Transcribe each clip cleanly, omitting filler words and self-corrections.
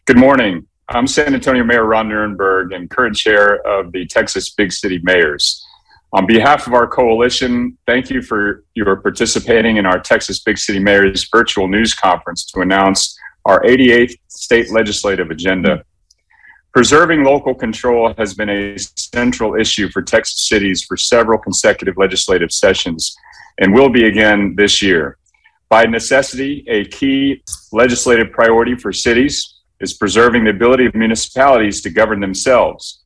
Good morning. I'm San Antonio Mayor Ron Nirenberg and current chair of the Texas Big City Mayors. On behalf of our coalition, thank you for your participating in our Texas Big City Mayors virtual news conference to announce our 88th state legislative agenda. Preserving local control has been a central issue for Texas cities for several consecutive legislative sessions and will be again this year. By necessity, a key legislative priority for cities is preserving the ability of municipalities to govern themselves.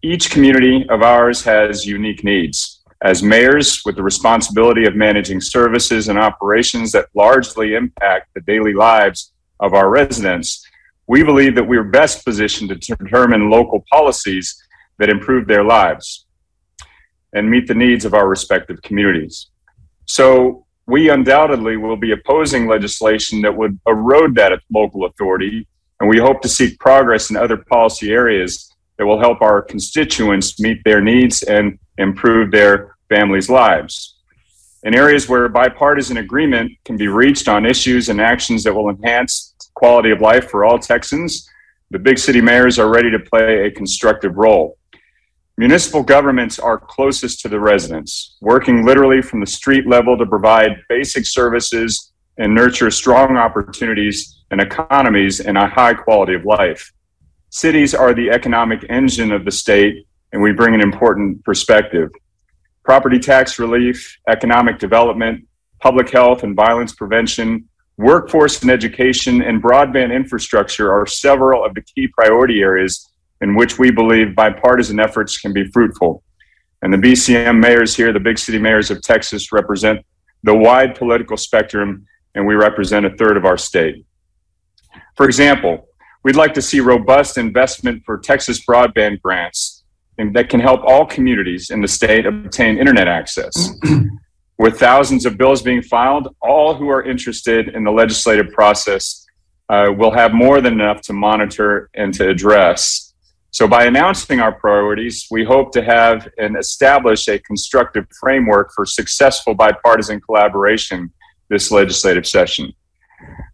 Each community of ours has unique needs. As mayors with the responsibility of managing services and operations that largely impact the daily lives of our residents, we believe that we are best positioned to determine local policies that improve their lives and meet the needs of our respective communities. So we undoubtedly will be opposing legislation that would erode that local authority, and we hope to seek progress in other policy areas that will help our constituents meet their needs and improve their families' lives. In areas where bipartisan agreement can be reached on issues and actions that will enhance quality of life for all Texans, the big city mayors are ready to play a constructive role. Municipal governments are closest to the residents, working literally from the street level to provide basic services and nurture strong opportunities and economies and a high quality of life. Cities are the economic engine of the state, and we bring an important perspective. Property tax relief, economic development, public health and violence prevention, workforce and education, and broadband infrastructure are several of the key priority areas in which we believe bipartisan efforts can be fruitful. And the BCM mayors here, the big city mayors of Texas, represent the wide political spectrum, and we represent a third of our state. For example, we'd like to see robust investment for Texas broadband grants and that can help all communities in the state obtain internet access. With thousands of bills being filed, all who are interested in the legislative process will have more than enough to monitor and to address. So by announcing our priorities, we hope to have and establish a constructive framework for successful bipartisan collaboration this legislative session.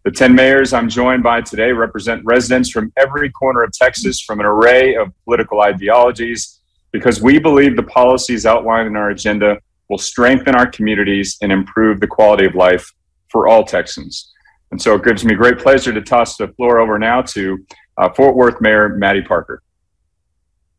The 10 mayors I'm joined by today represent residents from every corner of Texas from an array of political ideologies, because we believe the policies outlined in our agenda will strengthen our communities and improve the quality of life for all Texans. And so it gives me great pleasure to toss the floor over now to Fort Worth Mayor Maddie Parker.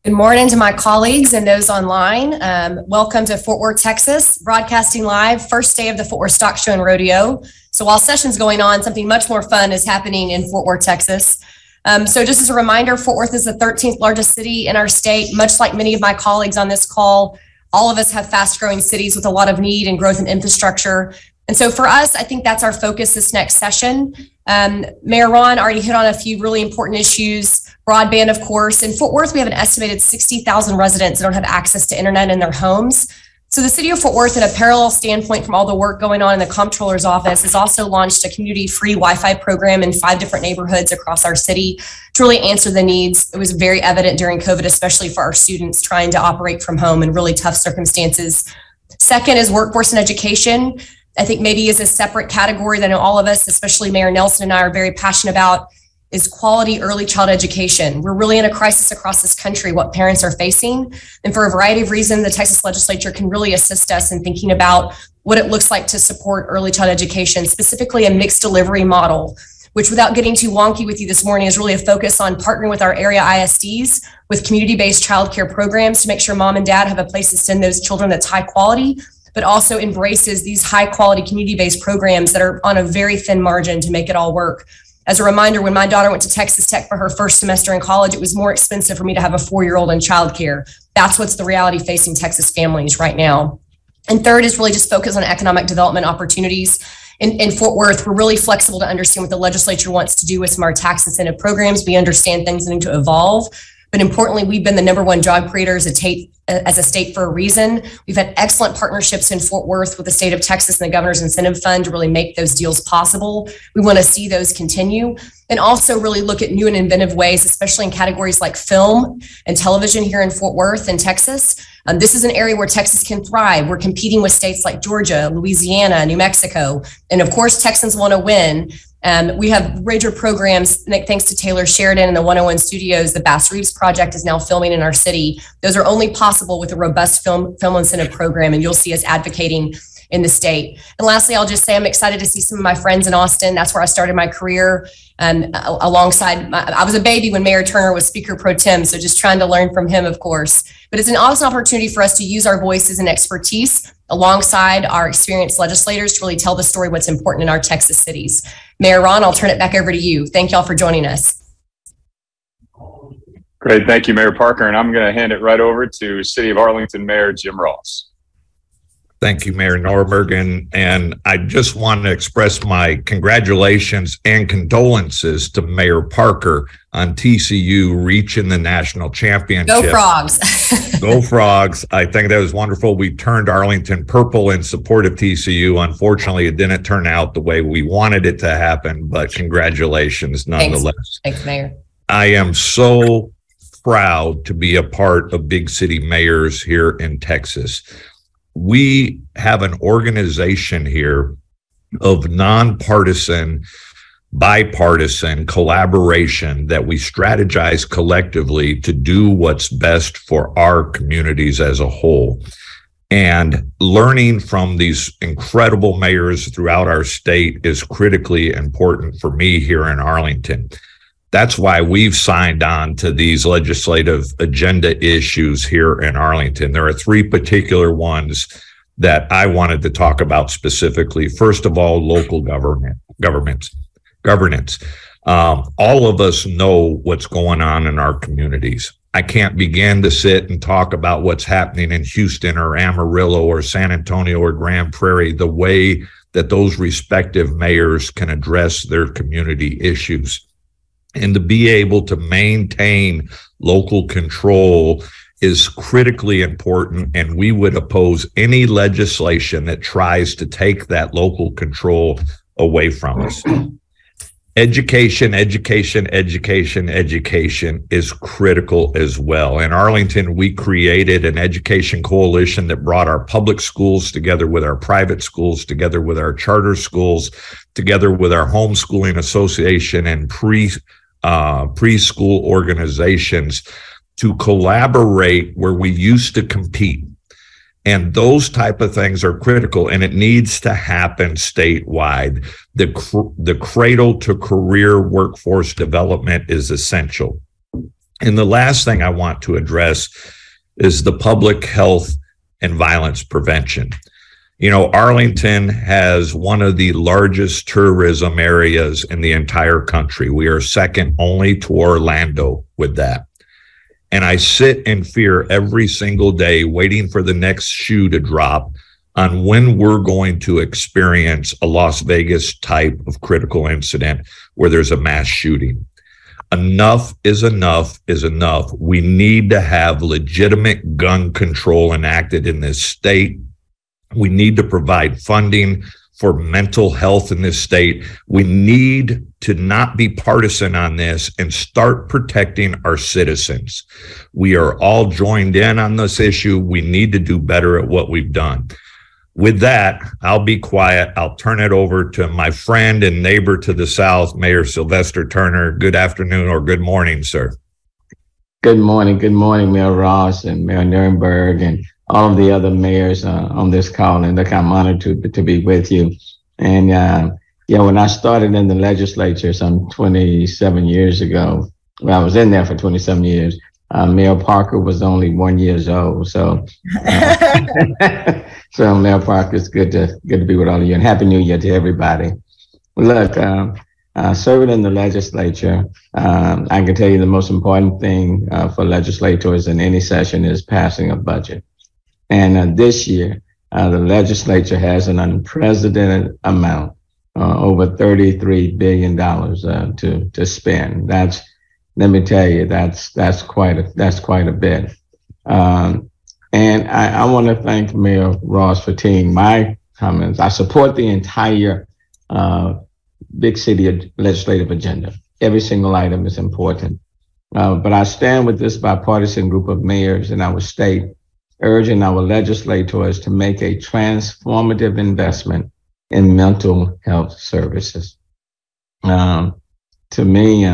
Good morning to my colleagues and those online. Welcome to Fort Worth, Texas, broadcasting live, first day of the Fort Worth Stock Show and Rodeo. So while session's going on, something much more fun is happening in Fort Worth, Texas. So just as a reminder, Fort Worth is the 13th largest city in our state. Much like many of my colleagues on this call, all of us have fast growing cities with a lot of need and growth in infrastructure. And so for us, I think that's our focus this next session. Mayor Ron already hit on a few really important issues. Broadband, of course. In Fort Worth, we have an estimated 60,000 residents that don't have access to internet in their homes. So the city of Fort Worth, in a parallel standpoint from all the work going on in the comptroller's office, has also launched a community-free Wi-Fi program in 5 different neighborhoods across our city to really answer the needs. It was very evident during COVID, especially for our students trying to operate from home in really tough circumstances. Second is workforce and education. I think maybe is a separate category that I know all of us, especially Mayor Nelson and I, are very passionate about, is quality early child education. We're really in a crisis across this country, what parents are facing. And for a variety of reasons, the Texas legislature can really assist us in thinking about what it looks like to support early child education, specifically a mixed delivery model, which, without getting too wonky with you this morning, is really a focus on partnering with our area ISDs with community-based childcare programs to make sure mom and dad have a place to send those children that's high quality, but also embraces these high quality community-based programs that are on a very thin margin to make it all work. As a reminder, when my daughter went to Texas Tech for her first semester in college, it was more expensive for me to have a 4-year-old in childcare. That's what's the reality facing Texas families right now. And third is really just focus on economic development opportunities. In Fort Worth, we're really flexible to understand what the legislature wants to do with some of our tax incentive programs. We understand things need to evolve. But importantly, we've been the #1 job creator as a state for a reason. We've had excellent partnerships in Fort Worth with the state of Texas and the Governor's Incentive Fund to really make those deals possible. We want to see those continue and also really look at new and inventive ways, especially in categories like film and television here in Fort Worth and Texas. This is an area where Texas can thrive. We're competing with states like Georgia, Louisiana, New Mexico. And of course, Texans want to win. We have major programs, thanks to Taylor Sheridan and the 101 Studios. The Bass Reeves Project is now filming in our city. Those are only possible with a robust film incentive program, and you'll see us advocating in the state. And lastly, I'll just say I'm excited to see some of my friends in Austin. That's where I started my career. Alongside, I was a baby when Mayor Turner was Speaker Pro Tem, so just trying to learn from him, of course. But it's an awesome opportunity for us to use our voices and expertise alongside our experienced legislators to really tell the story what's important in our Texas cities. Mayor Ron, I'll turn it back over to you. Thank y'all for joining us. Great. Thank you, Mayor Parker. And I'm going to hand it right over to City of Arlington Mayor Jim Ross. Thank you, Mayor Norberg. And I just want to express my congratulations and condolences to Mayor Parker on TCU reaching the national championship. Go Frogs. Go Frogs. I think that was wonderful. We turned Arlington purple in support of TCU. Unfortunately, it didn't turn out the way we wanted it to happen, but congratulations nonetheless. Thanks, Mayor. I am so proud to be a part of Big City Mayors here in Texas. We have an organization here of nonpartisan, bipartisan collaboration that we strategize collectively to do what's best for our communities as a whole. And learning from these incredible mayors throughout our state is critically important for me here in Arlington. That's why we've signed on to these legislative agenda issues here in Arlington. There are three particular ones that I wanted to talk about specifically. First of all, local governance. All of us know what's going on in our communities. I can't begin to sit and talk about what's happening in Houston or Amarillo or San Antonio or Grand Prairie, the way that those respective mayors can address their community issues. And to be able to maintain local control is critically important, and we would oppose any legislation that tries to take that local control away from us. Education is critical as well. In Arlington, we created an education coalition that brought our public schools together with our private schools, together with our charter schools, together with our homeschooling association and preschool organizations to collaborate where we used to compete. And those type of things are critical, and it needs to happen statewide. The cradle to career workforce development is essential. And the last thing I want to address is the public health and violence prevention. You know, Arlington has one of the largest tourism areas in the entire country. We are second only to Orlando with that. And I sit in fear every single day waiting for the next shoe to drop on when we're going to experience a Las Vegas type of critical incident where there's a mass shooting. Enough is enough is enough. We need to have legitimate gun control enacted in this state. We need to provide funding for mental health in this state. We need to not be partisan on this and start protecting our citizens. We are all joined in on this issue. We need to do better at what we've done. With that, I'll be quiet. I'll turn it over to my friend and neighbor to the south, Mayor Sylvester Turner. Good afternoon or good morning, sir. Good morning, Mayor Ross and Mayor Nirenberg and all of the other mayors on this call. And look, I'm honored to be with you. And when I started in the legislature some 27 years ago, well, I was in there for 27 years. Mayor Parker was only 1 year old. So, so Mayor Parker, it's good to be with all of you, and Happy New Year to everybody. Look, serving in the legislature, I can tell you the most important thing for legislators in any session is passing a budget. And this year, the legislature has an unprecedented amount, over $33 billion to spend. Let me tell you, that's quite a bit. And I want to thank Mayor Ross for taking my comments. I support the entire big city legislative agenda. Every single item is important. But I stand with this bipartisan group of mayors in our state, urging our legislators to make a transformative investment in mental health services. To me,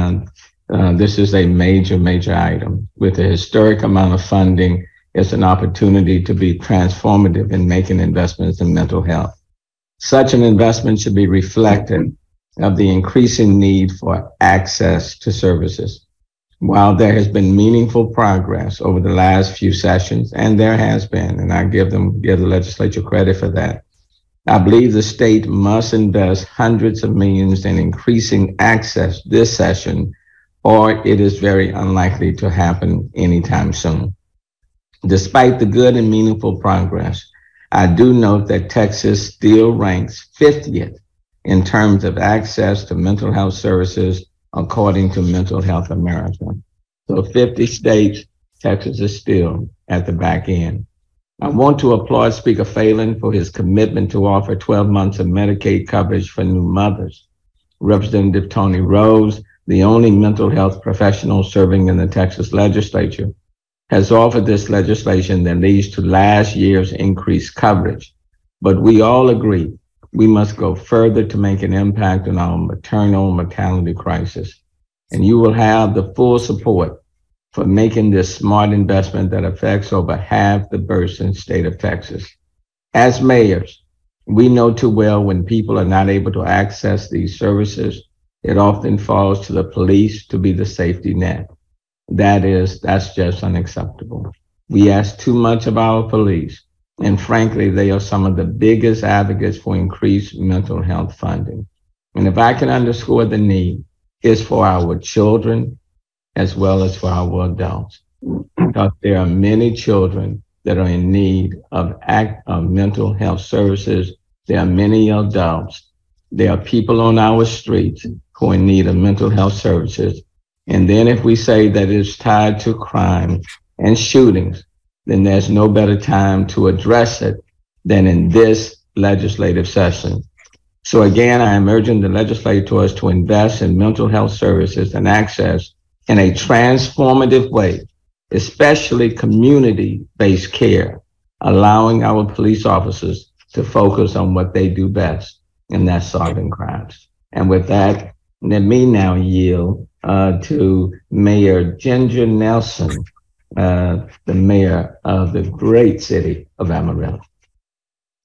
this is a major item. With a historic amount of funding, it's an opportunity to be transformative in making investments in mental health. Such an investment should be reflective of the increasing need for access to services. While there has been meaningful progress over the last few sessions, and there has been, and I give the legislature credit for that, I believe the state must invest hundreds of millions in increasing access this session, or it is very unlikely to happen anytime soon. Despite the good and meaningful progress, I do note that Texas still ranks 50th in terms of access to mental health services, according to Mental Health America. So 50 states, Texas is still at the back end. I want to applaud Speaker Phelan for his commitment to offer 12 months of Medicaid coverage for new mothers. Representative Tony Rose, the only mental health professional serving in the Texas legislature, has offered this legislation that leads to last year's increased coverage. But we all agree we must go further to make an impact on our maternal mortality crisis. And you will have the full support for making this smart investment that affects over half the births in the state of Texas. As mayors, we know too well when people are not able to access these services, it often falls to the police to be the safety net. That's just unacceptable. We ask too much of our police, and frankly, they are some of the biggest advocates for increased mental health funding. And if I can underscore the need, it's for our children as well as for our adults, because there are many children that are in need of mental health services. There are many adults. There are people on our streets who are in need of mental health services. And then if we say that it's tied to crime and shootings, then there's no better time to address it than in this legislative session. So again, I am urging the legislators to invest in mental health services and access in a transformative way, especially community-based care, allowing our police officers to focus on what they do best, and that's solving crimes. And with that, let me now yield to Mayor Ginger Nelson, the mayor of the great city of Amarillo.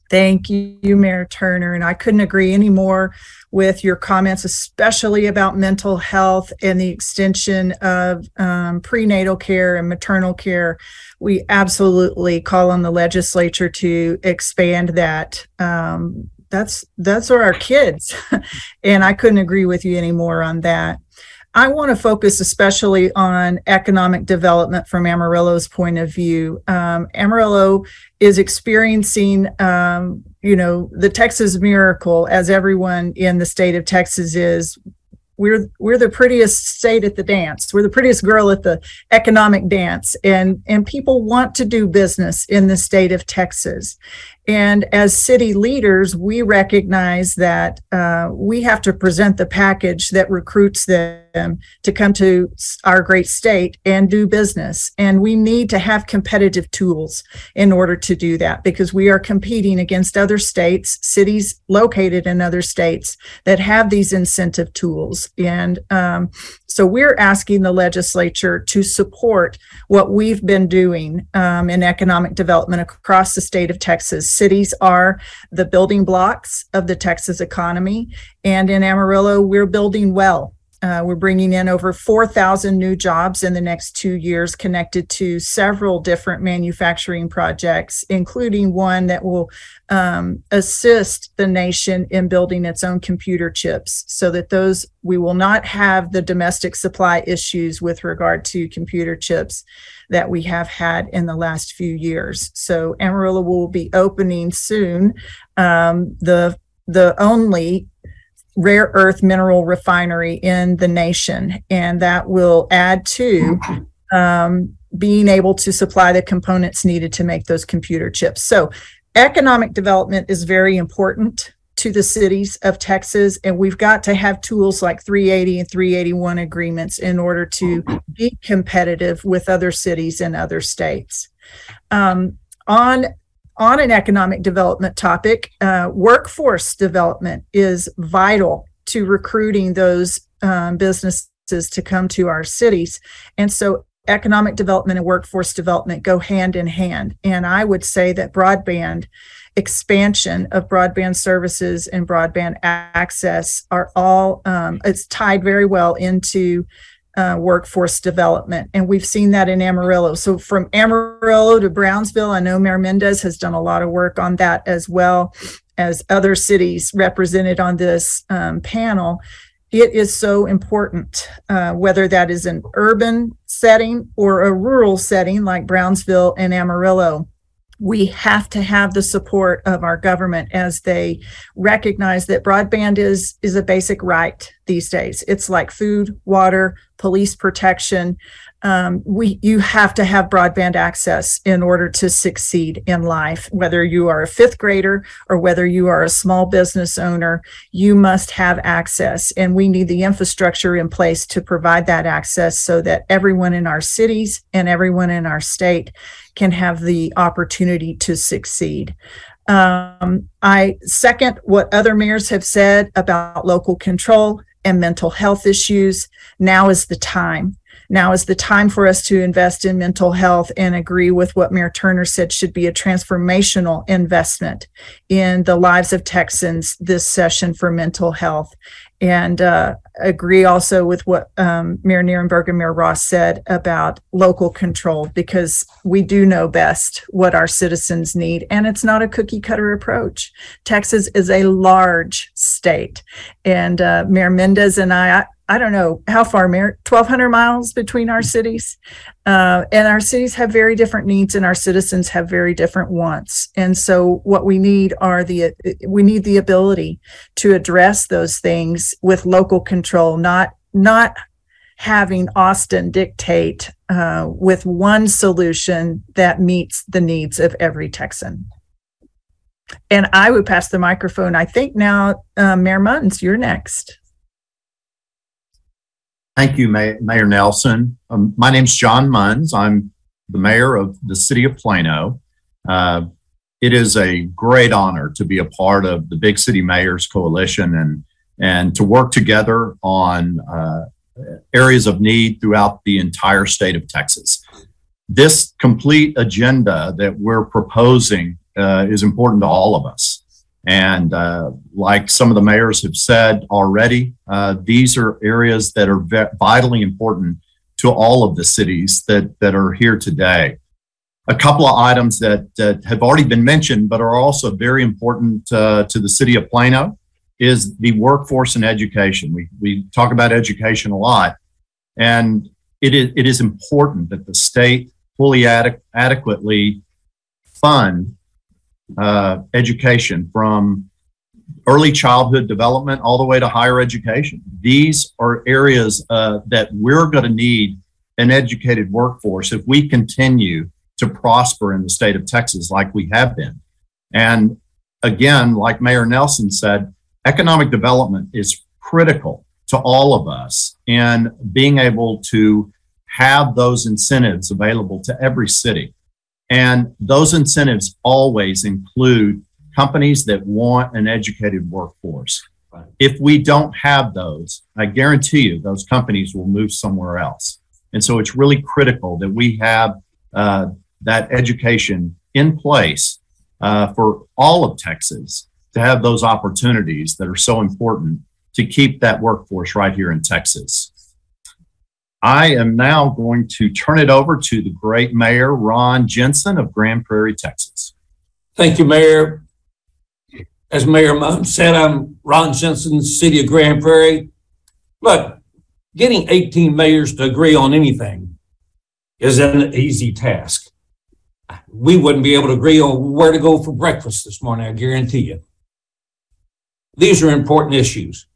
Thank you, Mayor Turner. And I couldn't agree any more with your comments, especially about mental health and the extension of prenatal care and maternal care. We absolutely call on the legislature to expand that. That's our kids. And I couldn't agree with you anymore on that. I want to focus especially on economic development from Amarillo's point of view. Amarillo is experiencing, the Texas miracle, as everyone in the state of Texas is. We're the prettiest state at the dance. We're the prettiest girl at the economic dance, and people want to do business in the state of Texas. And as city leaders, we recognize that we have to present the package that recruits them to come to our great state and do business. And we need to have competitive tools in order to do that, because we are competing against other states, cities located in other states that have these incentive tools. And so we're asking the legislature to support what we've been doing in economic development across the state of Texas. Cities are the building blocks of the Texas economy, and in Amarillo, we're building well. We're bringing in over 4,000 new jobs in the next 2 years, connected to several different manufacturing projects, including one that will assist the nation in building its own computer chips, so that we will not have the domestic supply issues with regard to computer chips that we have had in the last few years. So Amarillo will be opening soon the only rare earth mineral refinery in the nation, and that will add to being able to supply the components needed to make those computer chips. So economic development is very important to the cities of Texas, and we've got to have tools like 380 and 381 agreements in order to be competitive with other cities and other states. On an economic development topic, workforce development is vital to recruiting those businesses to come to our cities. And so economic development and workforce development go hand in hand. And I would say that broadband expansion of broadband services and broadband access are all, it's tied very well into workforce development. And we've seen that in Amarillo. So from Amarillo to Brownsville, I know Mayor Mendez has done a lot of work on that, as well as other cities represented on this panel. It is so important, whether that is an urban setting or a rural setting like Brownsville and Amarillo. We have to have the support of our government as they recognize that broadband is a basic right these days. It's like food, water, police protection. You have to have broadband access in order to succeed in life. Whether you are a fifth grader or whether you are a small business owner, you must have access. And we need the infrastructure in place to provide that access so that everyone in our cities and everyone in our state can have the opportunity to succeed. I second what other mayors have said about local control and mental health issues. Now is the time. Now is the time for us to invest in mental health, and agree with what Mayor Turner said should be a transformational investment in the lives of Texans this session for mental health. And agree also with what Mayor Nierenberg and Mayor Ross said about local control, because we do know best what our citizens need, and it's not a cookie cutter approach. Texas is a large state, and Mayor Mendez and I don't know how far, Mayor, 1,200 miles between our cities. And our cities have very different needs, and our citizens have very different wants. And so what we need we need the ability to address those things with local control, not having Austin dictate with one solution that meets the needs of every Texan. And I would pass the microphone, I think now, Mayor Munns, you're next. Thank you, Mayor Nelson. My name's John Munns. I'm the mayor of the city of Plano. It is a great honor to be a part of the Big City Mayors Coalition and to work together on areas of need throughout the entire state of Texas. This complete agenda that we're proposing is important to all of us. And like some of the mayors have said already, these are areas that are vitally important to all of the cities that are here today. A couple of items that have already been mentioned, but are also very important to the city of Plano, is the workforce and education. We talk about education a lot, and it is important that the state fully adequately fund education from early childhood development all the way to higher education. These are areas that we're going to need an educated workforce if we continue to prosper in the state of Texas like we have been. And again, like Mayor Nelson said, economic development is critical to all of us in being able to have those incentives available to every city. And those incentives always include companies that want an educated workforce. If we don't have those, I guarantee you those companies will move somewhere else. And so it's really critical that we have that education in place for all of Texas to have those opportunities that are so important to keep that workforce right here in Texas. I am now going to turn it over to the great Mayor Ron Jensen of Grand Prairie, Texas. Thank you, Mayor. As Mayor Munns said, I'm Ron Jensen, City of Grand Prairie. Look, getting 18 mayors to agree on anything is an easy task. We wouldn't be able to agree on where to go for breakfast this morning, I guarantee you. These are important issues.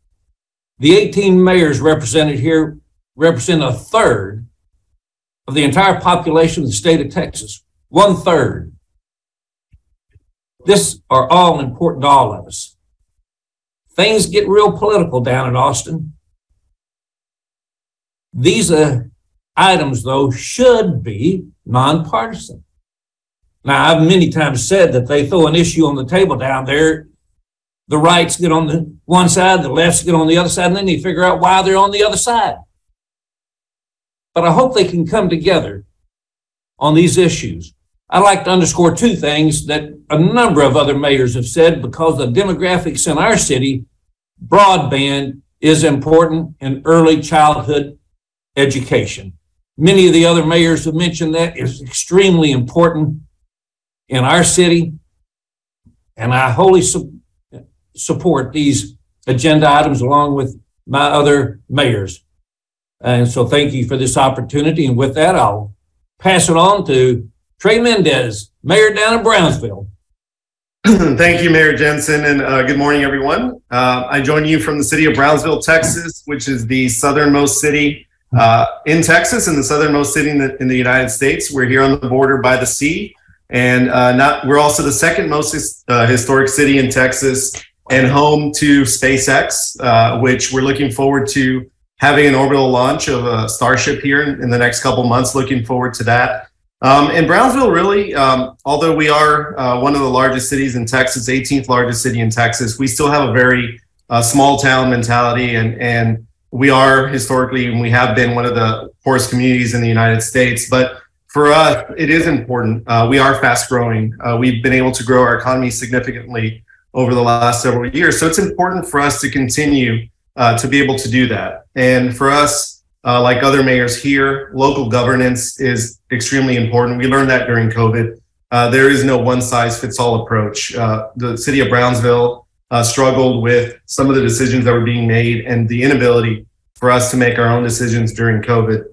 The 18 mayors represented here represent a third of the entire population of the state of Texas. 1/3. This are all important to all of us. Things get real political down in Austin. These items, though, should be nonpartisan. Now, I've many times said that they throw an issue on the table down there, the rights get on the one side, the lefts get on the other side, and then they figure out why they're on the other side. But I hope they can come together on these issues. I'd like to underscore two things that a number of other mayors have said. Because of the demographics in our city, broadband is important in early childhood education. Many of the other mayors have mentioned that is extremely important in our city, and I wholly support these agenda items along with my other mayors. And so thank you for this opportunity. And with that, I'll pass it on to Trey Mendez, mayor down in Brownsville. Thank you, Mayor Jensen, and good morning, everyone. I join you from the city of Brownsville, Texas, which is the southernmost city in Texas and the southernmost city in the United States. We're here on the border by the sea, and we're also the second most historic city in Texas and home to SpaceX, which we're looking forward to having an orbital launch of a Starship here in the next couple months. Looking forward to that. And Brownsville, really, although we are one of the largest cities in Texas, 18th largest city in Texas, we still have a very small town mentality, and we are historically, and we have been, one of the poorest communities in the United States. But for us, it is important. We are fast growing. We've been able to grow our economy significantly over the last several years. So it's important for us to continue to be able to do that. And for us, like other mayors here, local governance is extremely important. We learned that during COVID. There is no one-size-fits-all approach. The city of Brownsville struggled with some of the decisions that were being made and the inability for us to make our own decisions during COVID.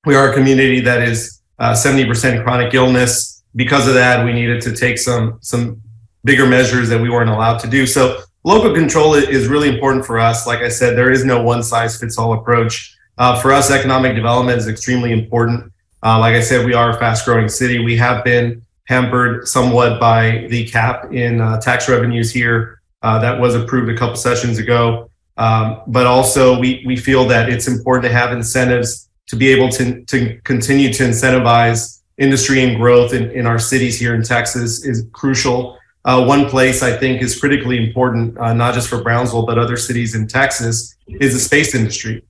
We are a community that is 70% chronic illness. Because of that, we needed to take some bigger measures that we weren't allowed to do. So local control is really important for us. Like I said, there is no one-size-fits-all approach. For us, economic development is extremely important. Like I said, we are a fast-growing city. We have been hampered somewhat by the cap in tax revenues here that was approved a couple sessions ago. But also, we feel that it's important to have incentives to be able to continue to incentivize industry and growth in our cities here in Texas is crucial. One place I think is critically important, not just for Brownsville, but other cities in Texas, is the space industry.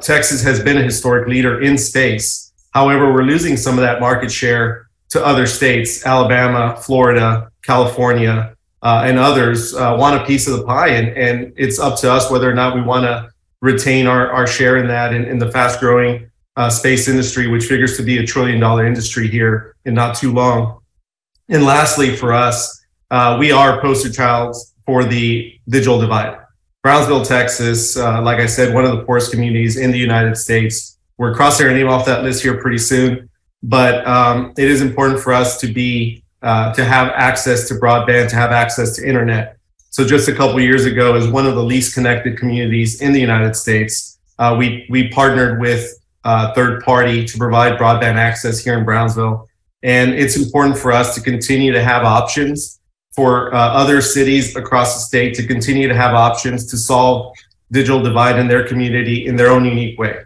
Texas has been a historic leader in space. However, we're losing some of that market share to other states. Alabama, Florida, California, and others want a piece of the pie. And it's up to us whether or not we want to retain our share in that in the fast growing space industry, which figures to be $1 trillion industry here in not too long. And lastly, for us, we are poster child for the digital divide. Brownsville, Texas, like I said, one of the poorest communities in the United States. We're crossing our name off that list here pretty soon, but it is important for us to have access to broadband, to have access to internet. So just a couple years ago, as one of the least connected communities in the United States, we partnered with a third party to provide broadband access here in Brownsville. And it's important for us to continue to have options for other cities across the state to continue to have options to solve digital divide in their community in their own unique way.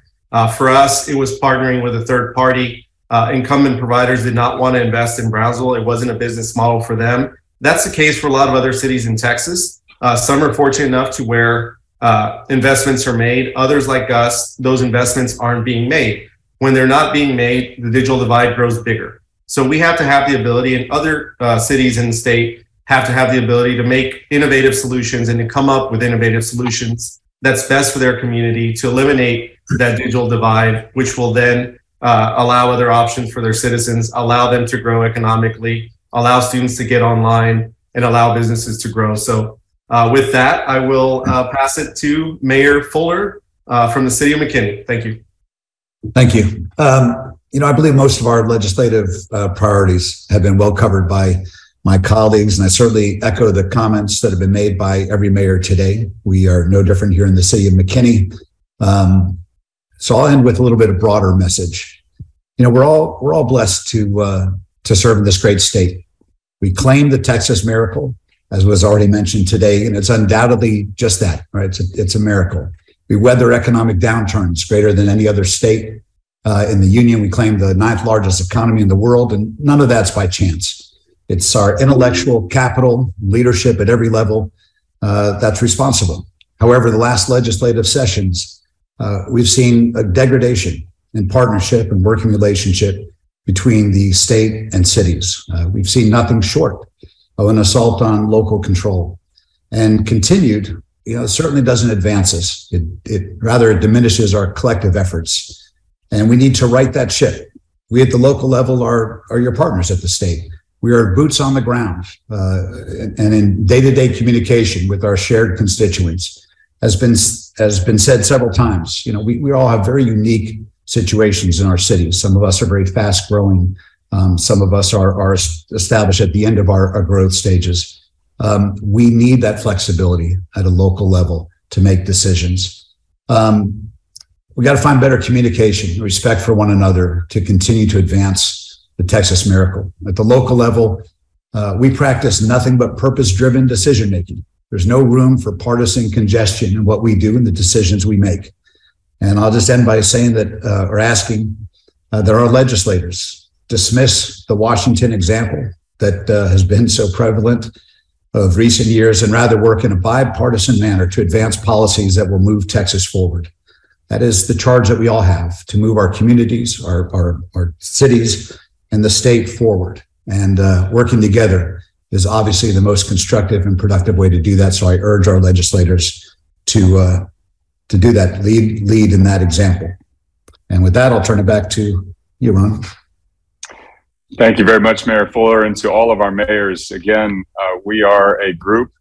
For us, it was partnering with a third party. Incumbent providers did not want to invest in Brownsville. It wasn't a business model for them. That's the case for a lot of other cities in Texas. Some are fortunate enough to where investments are made. Others like us, those investments aren't being made. When they're not being made, the digital divide grows bigger. So we have to have the ability, and other cities in the state have to have the ability to make innovative solutions and to come up with innovative solutions that's best for their community to eliminate that digital divide, which will then allow other options for their citizens, allow them to grow economically, allow students to get online, and allow businesses to grow. So with that, I will pass it to Mayor Fuller from the city of McKinney. Thank you. Thank you. I believe most of our legislative priorities have been well covered by my colleagues, and I certainly echo the comments that have been made by every mayor today. We are no different here in the city of McKinney. So I'll end with a little bit of broader message. We're all blessed to serve in this great state. We claim the Texas miracle, as was already mentioned today, and it's undoubtedly just that, right? It's a miracle. We weather economic downturns greater than any other state in the union. We claim the 9th largest economy in the world, and none of that's by chance. It's our intellectual capital, leadership at every level, that's responsible. However, the last legislative sessions, we've seen a degradation in partnership and working relationship between the state and cities. We've seen nothing short of an assault on local control, and continued, certainly doesn't advance us. It rather diminishes our collective efforts, and we need to right that ship. We at the local level are your partners at the state. We are boots on the ground and in day-to-day communication with our shared constituents. Has been said several times. We all have very unique situations in our cities. Some of us are very fast growing. Some of us are established at the end of our growth stages. We need that flexibility at a local level to make decisions. We got to find better communication, respect for one another to continue to advance the Texas miracle. At the local level, we practice nothing but purpose-driven decision-making. There's no room for partisan congestion in what we do and the decisions we make. And I'll just end by saying that, or asking that our legislators dismiss the Washington example that has been so prevalent of recent years, and rather work in a bipartisan manner to advance policies that will move Texas forward. That is the charge that we all have, to move our communities, our cities, and the state forward. And working together is obviously the most constructive and productive way to do that. So I urge our legislators to do that, lead in that example. And with that, I'll turn it back to you, Ron. Thank you very much, Mayor Fuller, and to all of our mayors. Again, we are a group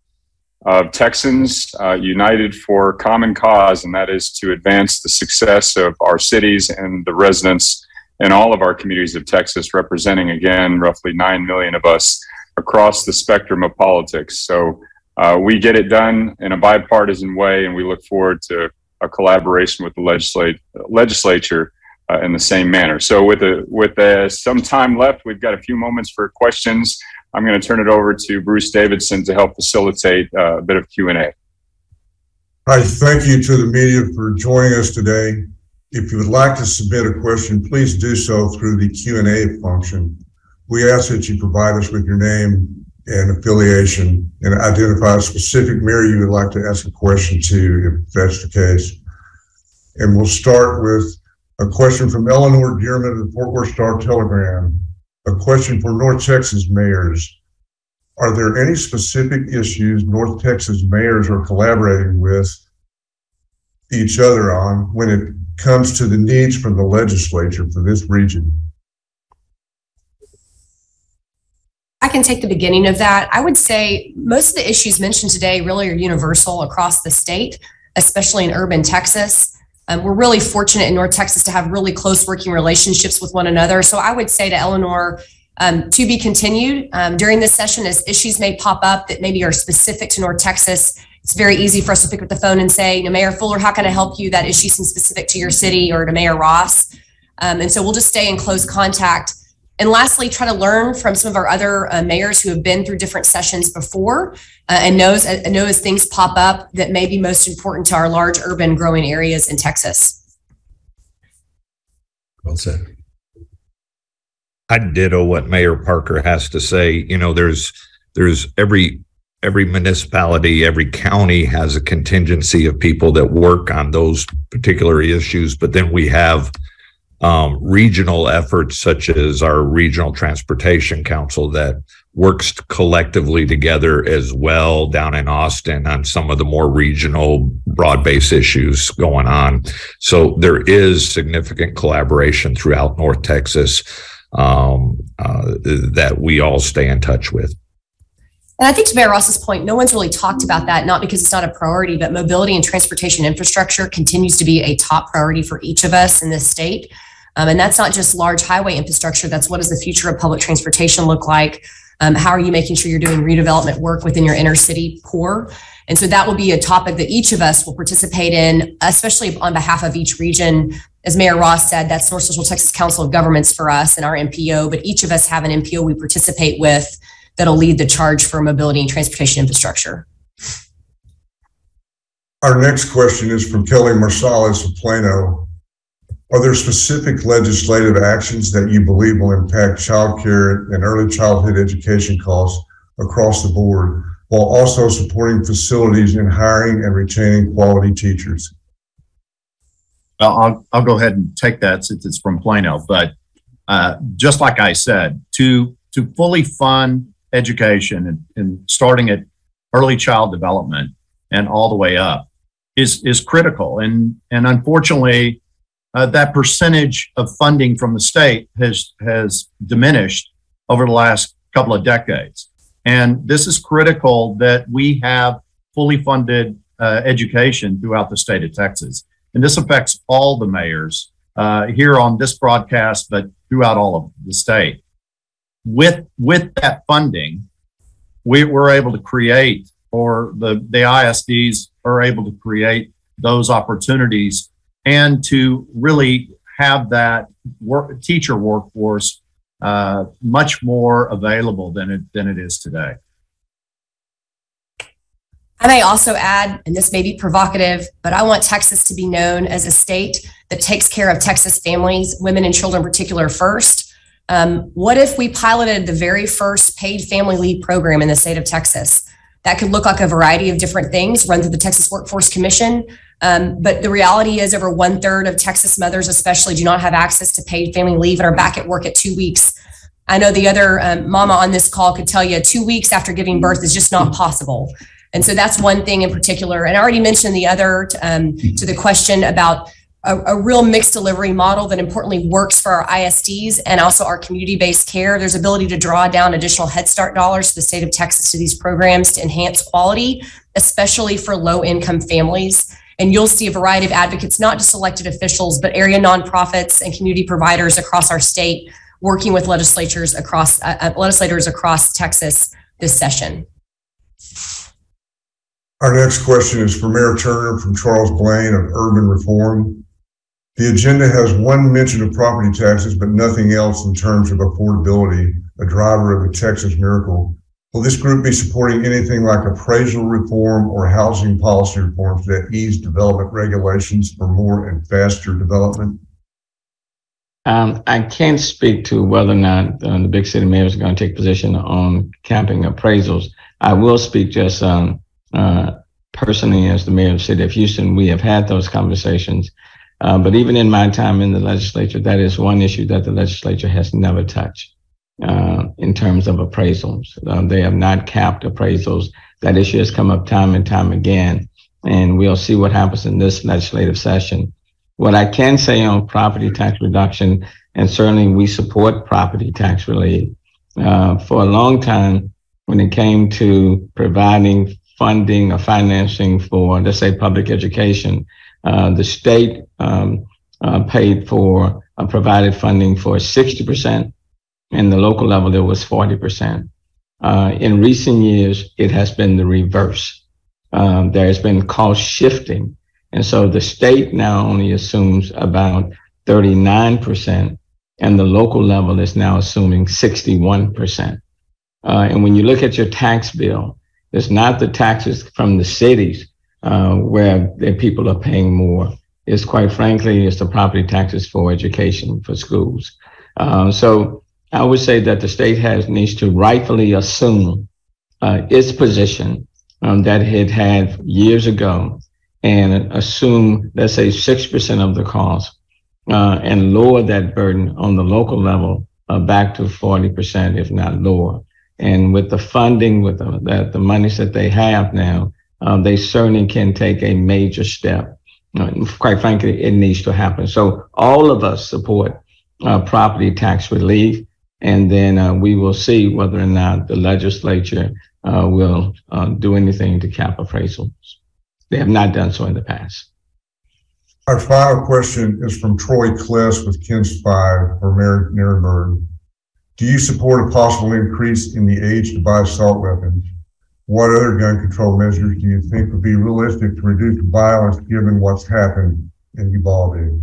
of Texans united for common cause, and that is to advance the success of our cities and the residents in all of our communities of Texas, representing, again, roughly 9 million of us across the spectrum of politics. So we get it done in a bipartisan way, and we look forward to a collaboration with the legislature in the same manner. So with some time left, we've got a few moments for questions. I'm going to turn it over to Bruce Davidson to help facilitate a bit of Q&A. Hi, thank you to the media for joining us today. If you would like to submit a question, please do so through the Q&A function. We ask that you provide us with your name and affiliation and identify a specific mayor you would like to ask a question to, if that's the case. And we'll start with a question from Eleanor Dearman of the Fort Worth Star-Telegram. A question for North Texas mayors. Are there any specific issues North Texas mayors are collaborating with each other on when it comes to the needs from the legislature for this region? I can take the beginning of that. I would say most of the issues mentioned today really are universal across the state, especially in urban Texas. We're really fortunate in North Texas to have really close working relationships with one another. So I would say to Eleanor, to be continued during this session, as issues may pop up that maybe are specific to North Texas. It's very easy for us to pick up the phone and say, Mayor Fuller, how can I help you? That issue seems specific to your city, or to Mayor Ross. And so we'll just stay in close contact. And lastly, try to learn from some of our other mayors who have been through different sessions before and know as things pop up that may be most important to our large urban growing areas in Texas. Well said. I ditto what Mayor Parker has to say. There's every municipality, every county has a contingency of people that work on those particular issues, but then we have regional efforts such as our Regional Transportation Council that works collectively together as well down in Austin on some of the more regional broad-based issues going on. So there is significant collaboration throughout North Texas that we all stay in touch with. And I think to Mayor Ross's point, no one's really talked about that, not because it's not a priority, but mobility and transportation infrastructure continues to be a top priority for each of us in this state. And that's not just large highway infrastructure. That's what does the future of public transportation look like? How are you making sure you're doing redevelopment work within your inner city core? And so that will be a topic that each of us will participate in, especially on behalf of each region. As Mayor Ross said, that's North Central Texas Council of Governments for us and our MPO, but each of us have an MPO we participate with that'll lead the charge for mobility and transportation infrastructure. Our next question is from Kelly Marsalis of Plano. Are there specific legislative actions that you believe will impact child care and early childhood education costs across the board, while also supporting facilities in hiring and retaining quality teachers? I'll go ahead and take that since it's from Plano. But just like I said, to fully fund education and starting at early child development and all the way up is critical. And unfortunately, that percentage of funding from the state has diminished over the last couple of decades. And this is critical that we have fully funded education throughout the state of Texas. And this affects all the mayors here on this broadcast, but throughout all of the state. With that funding, we're able to create, or the ISDs are able to create those opportunities and to really have that teacher workforce much more available than it is today. I may also add, and this may be provocative, but I want Texas to be known as a state that takes care of Texas families, women and children in particular, first. What if we piloted the very first paid family leave program in the state of Texas? That could look like a variety of different things run through the Texas Workforce Commission. But the reality is over 1/3 of Texas mothers especially do not have access to paid family leave and are back at work at 2 weeks. I know the other mama on this call could tell you 2 weeks after giving birth is just not possible. And so that's one thing in particular. And I already mentioned the other to the question about a real mixed delivery model that importantly works for our ISDs and also our community-based care. There's ability to draw down additional Head Start dollars to the state of Texas to these programs to enhance quality, especially for low-income families. And you'll see a variety of advocates, not just elected officials, but area nonprofits and community providers across our state, working with legislators across Texas this session. Our next question is for Mayor Turner from Charles Blaine of Urban Reform. The agenda has one mention of property taxes, but nothing else in terms of affordability, a driver of the Texas miracle. Will this group be supporting anything like appraisal reform or housing policy reforms that ease development regulations for more and faster development? I can't speak to whether or not the big city mayors are going to take position on capping appraisals. I will speak just personally as the mayor of the city of Houston. We have had those conversations. But even in my time in the legislature, that is one issue that the legislature has never touched in terms of appraisals. They have not capped appraisals. That issue has come up time and time again, and we'll see what happens in this legislative session. What I can say on property tax reduction, and certainly we support property tax relief. For a long time, when it came to providing funding or financing for, let's say, public education, the state paid for, provided funding for 60%, and the local level there was 40%. In recent years, it has been the reverse. There has been cost shifting, and so the state now only assumes about 39%, and the local level is now assuming 61%. And when you look at your tax bill, it's not the taxes from the cities where the people are paying more. It's quite frankly, it's the property taxes for education, for schools. So I would say that the state needs to rightfully assume its position that it had years ago and assume, let's say, 6% of the cost and lower that burden on the local level back to 40%, if not lower. And with the funding, with the monies that they have now, they certainly can take a major step. Quite frankly, it needs to happen. So all of us support property tax relief, and then we will see whether or not the legislature will do anything to cap appraisals. They have not done so in the past. Our final question is from Troy Kless with KINS 5 for Mayor Nierenberg. Do you support a possible increase in the age to buy assault weapons? What other gun control measures do you think would be realistic to reduce violence given what's happened in Uvalde?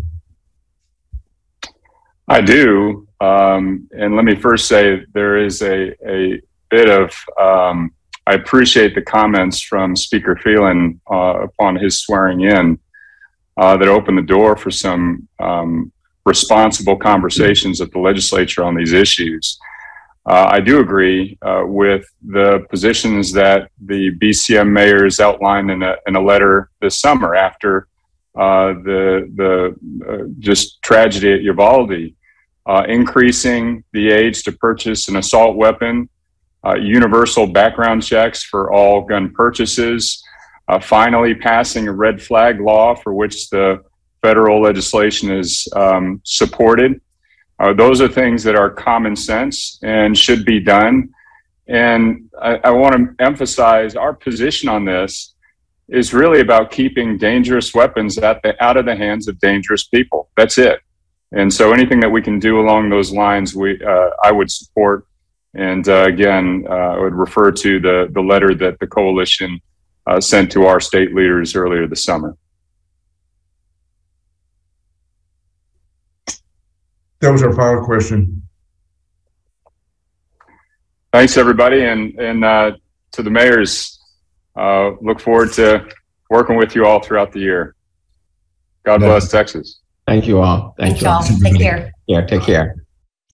I do. And let me first say there is a bit of, I appreciate the comments from Speaker Phelan upon his swearing in that opened the door for some responsible conversations at the legislature on these issues. I do agree with the positions that the BCM mayors outlined in a letter this summer after the just tragedy at Uvalde, increasing the age to purchase an assault weapon, universal background checks for all gun purchases, finally passing a red flag law for which the federal legislation is supported. Those are things that are common sense and should be done. And I want to emphasize our position on this is really about keeping dangerous weapons out of the hands of dangerous people. That's it. And so anything that we can do along those lines, I would support. And again, I would refer to the letter that the coalition sent to our state leaders earlier this summer. That was our final question. Thanks, everybody. And to the mayors, look forward to working with you all throughout the year. God bless Texas. Thank you all. Thank you all. Take care. Yeah, take care.